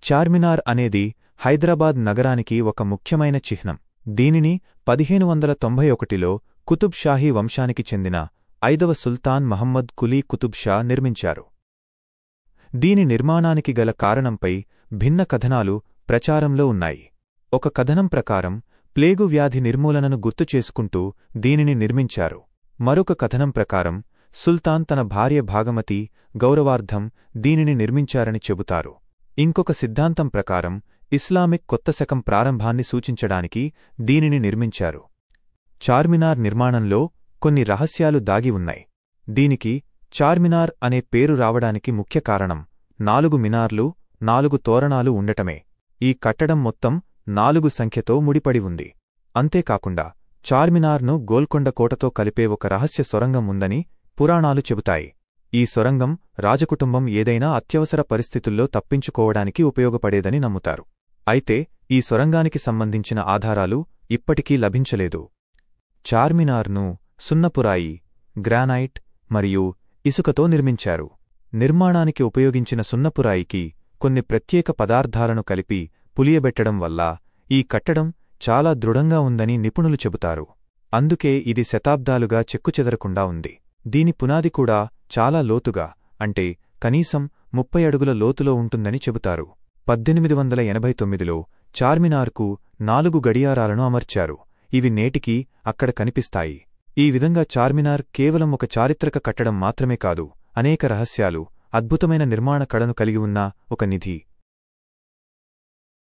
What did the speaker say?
చార్మినార్ అనేది హైదరాబాద్ నగరానికి ఒక ముఖ్యమైన చిహ్నం. దీనిని 1591లో కుతుబ్ షాహీ వంశానికి చెందిన 5వ సుల్తాన్ మహమ్మద్ కులీ కుతుబ్ షా నిర్మించారు. దీని నిర్మాణానికి గల కారణంపై భిన్న కథనాలు ప్రచారంలో ఉన్నాయి. ఒక కథనం ప్రకారం ప్లేగు వ్యాధి నిర్మూలనను గుర్తుచేసుకుంటూ దీనిని నిర్మించారు. మరొక కథనం ప్రకారం సుల్తాన్ తన భార్య భాగమతి గౌరవార్థం దీనిని నిర్మించారని చెబుతారు. ఇంకొక సిద్ధాంతం ప్రకారం ఇస్లామిక్ కొత్త శకం ప్రారంభాన్ని సూచించడానికి దీనిని నిర్మించారు. చార్మినార్ నిర్మాణంలో కొన్ని రహస్యాలు దాగి ఉన్నాయి. దీనికి చార్మినార్ అనే పేరు రావడానికి ముఖ్య కారణం 4 మినార్లు 4 తోరణాలు ఉండటమే. ఈ కట్టడం మొత్తం 4 సంఖ్యతో ముడిపడి ఉంది. అంతేకాకుండా చార్మినార్ను గోల్కొండ కోటతో కలిపే ఒక రహస్య సొరంగం ఉందని పురాణాలు చెబుతాయి. ఈ సొరంగం రాజకుటుంబం ఏదైనా అత్యవసర పరిస్థితుల్లో తప్పించుకోవడానికి ఉపయోగపడేదని నమ్ముతారు. అయితే ఈ సొరంగానికి సంబంధించిన ఆధారాలు ఇప్పటికీ లభించలేదు. చార్మినార్ను సున్నపురాయి, గ్రానైట్ మరియు ఇసుకతో నిర్మించారు. నిర్మాణానికి ఉపయోగించిన సున్నపురాయికి కొన్ని ప్రత్యేక పదార్థాలను కలిపి పులియబెట్టడం వల్ల ఈ కట్టడం చాలా దృఢంగా ఉందని నిపుణులు చెబుతారు. అందుకే ఇది శతాబ్దాలుగా చెక్కుచెదరకుండా ఉంది. దీని పునాది కూడా చాలా లోతుగా, అంటే కనీసం 30 అడుగుల లోతులో ఉంటుందని చెబుతారు. 1889లో చార్మినార్కు 4 గడియారాలను అమర్చారు. ఇవి నేటికీ అక్కడ కనిపిస్తాయి. ఈ విధంగా చార్మినార్ కేవలం ఒక చారిత్రక కట్టడం మాత్రమే కాదు, అనేక రహస్యాలు, అద్భుతమైన నిర్మాణ కళను కలిగి ఉన్న ఒక నిధి.